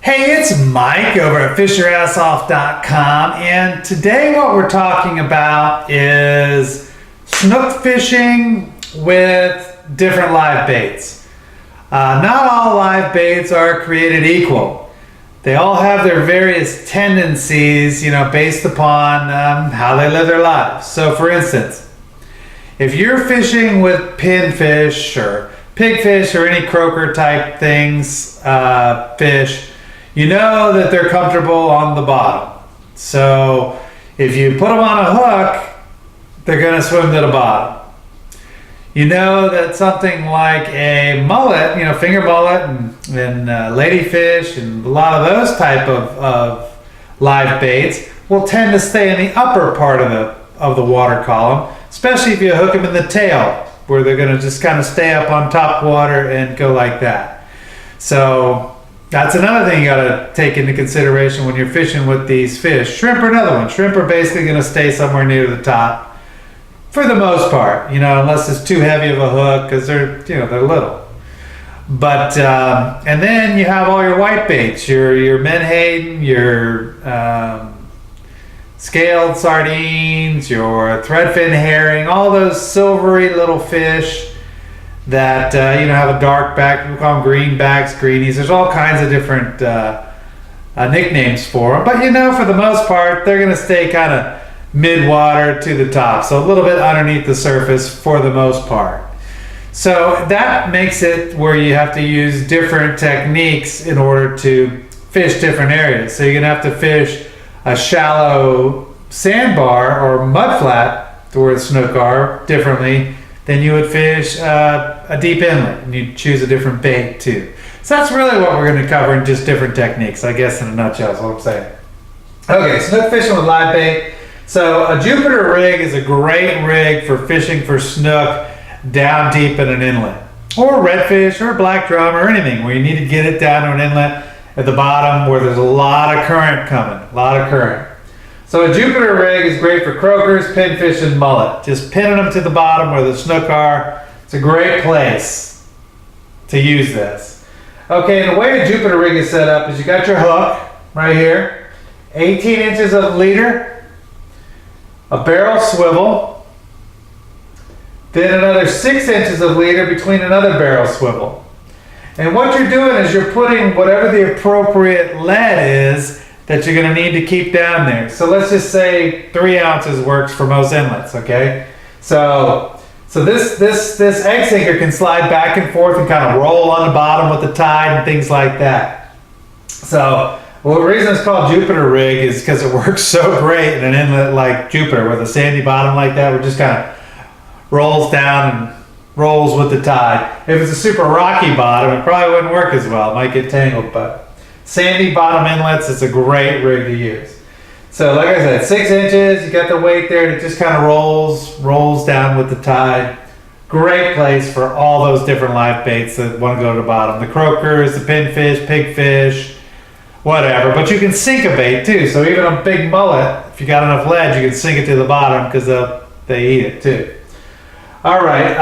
Hey, it's Mike over at fishyourassoff.com, and today what we're talking about is snook fishing with different live baits. Not all live baits are created equal. They all have their various tendencies, based upon how they live their lives. So for instance, if you're fishing with pinfish or pigfish or any croaker type things, fish, you know that they're comfortable on the bottom. So if you put them on a hook, they're going to swim to the bottom. You know that something like a mullet, finger mullet and ladyfish and a lot of those type of live baits will tend to stay in the upper part of the water column, especially if you hook them in the tail, where they're going to just kind of stay up on top water and go like that. So that's another thing you got to take into consideration when you're fishing with these fish. Shrimp are another one. Shrimp are basically going to stay somewhere near the top for the most part, unless it's too heavy of a hook, because they're little. But and then you have all your white baits, your menhaden, your scaled sardines, your threadfin herring, all those silvery little fish that have a dark back. We call them greenbacks, greenies. There's all kinds of different nicknames for them, but for the most part they're going to stay kind of mid-water to the top, so a little bit underneath the surface for the most part. So that makes it where you have to use different techniques in order to fish different areas. So you're going to have to fish a shallow sandbar or mudflat, where the snook are, differently than you would fish a deep inlet, and you choose a different bait too. So that's really what we're going to cover in just different techniques, I guess, in a nutshell is what I'm saying. Okay, snook fishing with live bait. So a Jupiter rig is a great rig for fishing for snook down deep in an inlet, or redfish or black drum or anything where you need to get it down to an inlet at the bottom where there's a lot of current coming, So a Jupiter rig is great for croakers, pinfish, and mullet. Just pinning them to the bottom where the snook are. It's a great place to use this. Okay, and the way a Jupiter rig is set up is you got your hook right here, 18 inches of leader, a barrel swivel, then another 6 inches of leader between another barrel swivel. And what you're doing is you're putting whatever the appropriate lead is that you're going to need to keep down there. So let's just say 3 ounces works for most inlets, okay? So this egg sinker can slide back and forth and kind of roll on the bottom with the tide and things like that. So the reason it's called Jupiter rig is because it works so great in an inlet like Jupiter with a sandy bottom like that, where it just kind of rolls down and rolls with the tide. If it's a super rocky bottom, it probably wouldn't work as well. It might get tangled, but sandy bottom inlets, it's a great rig to use. So like I said, 6 inches, you got the weight there, and it just kind of rolls down with the tide. Great place for all those different live baits that want to go to the bottom. The croakers, the pinfish, pigfish, whatever. But you can sink a bait too. So even a big mullet, if you got enough lead, you can sink it to the bottom because they eat it too. All right,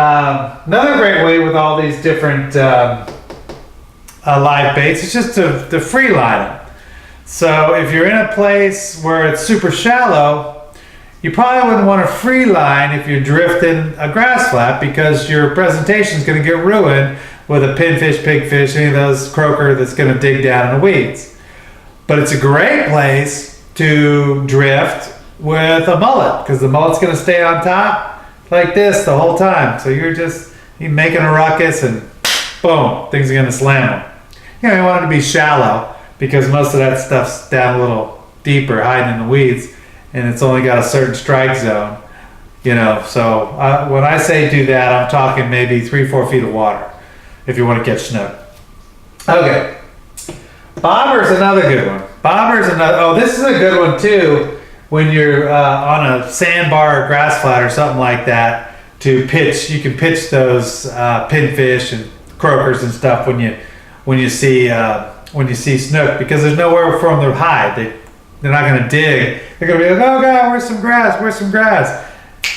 another great way with all these different live baits is just to free line them. So if you're in a place where it's super shallow, you probably wouldn't want to free line if you're drifting a grass flat, because your presentation is going to get ruined with a pinfish, pigfish, any of those croaker that's going to dig down in the weeds. But it's a great place to drift with a mullet, because the mullet's going to stay on top like this the whole time. So you're making a ruckus and boom, things are going to slam them. You want it to be shallow because most of that stuff's down a little deeper, hiding in the weeds, and it's only got a certain strike zone. So when I say do that, I'm talking maybe 3-4 feet of water if you want to catch snook. Okay. Bobber's another good one. This is a good one too when you're on a sandbar or grass flat or something like that to pitch. You can pitch those pinfish and croakers and stuff when you see snook, because there's nowhere for them to hide. They're not going to dig. They're going to be like, oh God, where's some grass?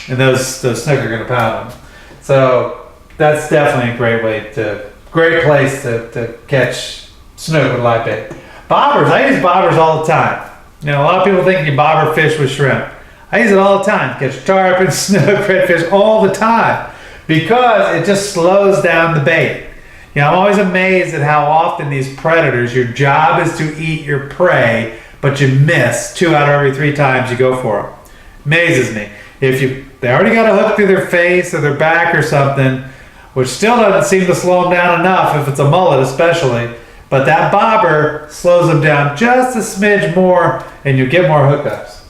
And those snook are going to pound them. So that's definitely a great place to catch snook with live bait. Bobbers, I use bobbers all the time. You know, a lot of people think you bobber fish with shrimp. I use it all the time. Catch tarpon, snook, redfish all the time because it just slows down the bait. You know, I'm always amazed at how often these predators, your job is to eat your prey, but you miss 2 out of every 3 times you go for them. Amazes me. They already got a hook through their face or their back or something, which still doesn't seem to slow them down enough if it's a mullet especially. But that bobber slows them down just a smidge more and you get more hookups.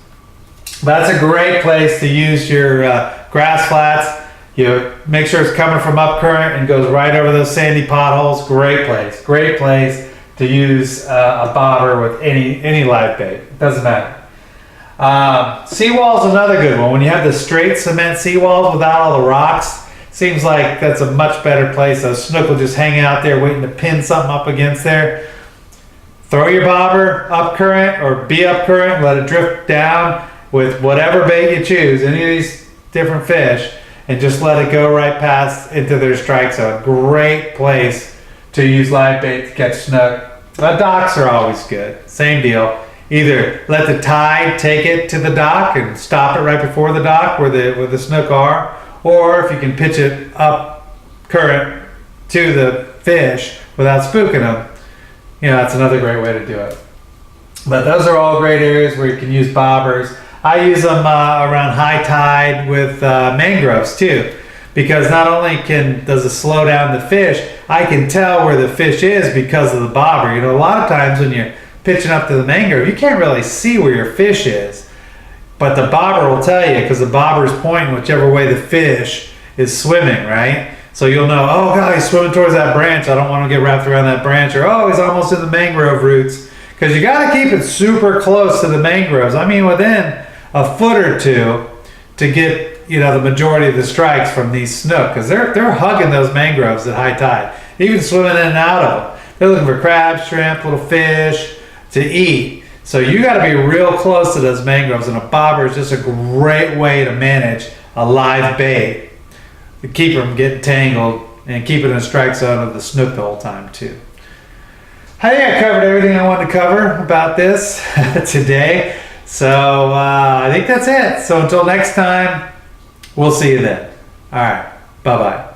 But that's a great place to use your grass flats. You make sure it's coming from up current and goes right over those sandy potholes. Great place to use a bobber with any live bait. It doesn't matter. Seawall's another good one. When you have the straight cement seawalls without all the rocks, seems like that's a much better place. A snook will just hang out there waiting to pin something up against there. Throw your bobber up current or be up current, let it drift down with whatever bait you choose, any of these different fish, and just let it go right past into their strike zone. Great place to use live bait to catch snook. Docks are always good. Same deal. Either let the tide take it to the dock and stop it right before the dock where the snook are, or if you can pitch it up current to the fish without spooking them, you know, that's another great way to do it. But those are all great areas where you can use bobbers. I use them around high tide with mangroves too, because not only does it slow down the fish, I can tell where the fish is because of the bobber. You know, a lot of times when you're pitching up to the mangrove, you can't really see where your fish is. But the bobber will tell you because the bobber is pointing whichever way the fish is swimming, right? So you'll know, oh God, he's swimming towards that branch. I don't want to get wrapped around that branch. Or, oh, he's almost in the mangrove roots. Because you got to keep it super close to the mangroves. I mean, within a foot or two to get, you know, the majority of the strikes from these snook. Because they're hugging those mangroves at high tide. Even swimming in and out of them. They're looking for crabs, shrimp, little fish to eat. So you got to be real close to those mangroves, and a bobber is just a great way to manage a live bait to keep them getting tangled and keep it in the strike zone of the snook the whole time too. I think I covered everything I wanted to cover about this today. So I think that's it. So until next time, we'll see you then. All right. Bye-bye.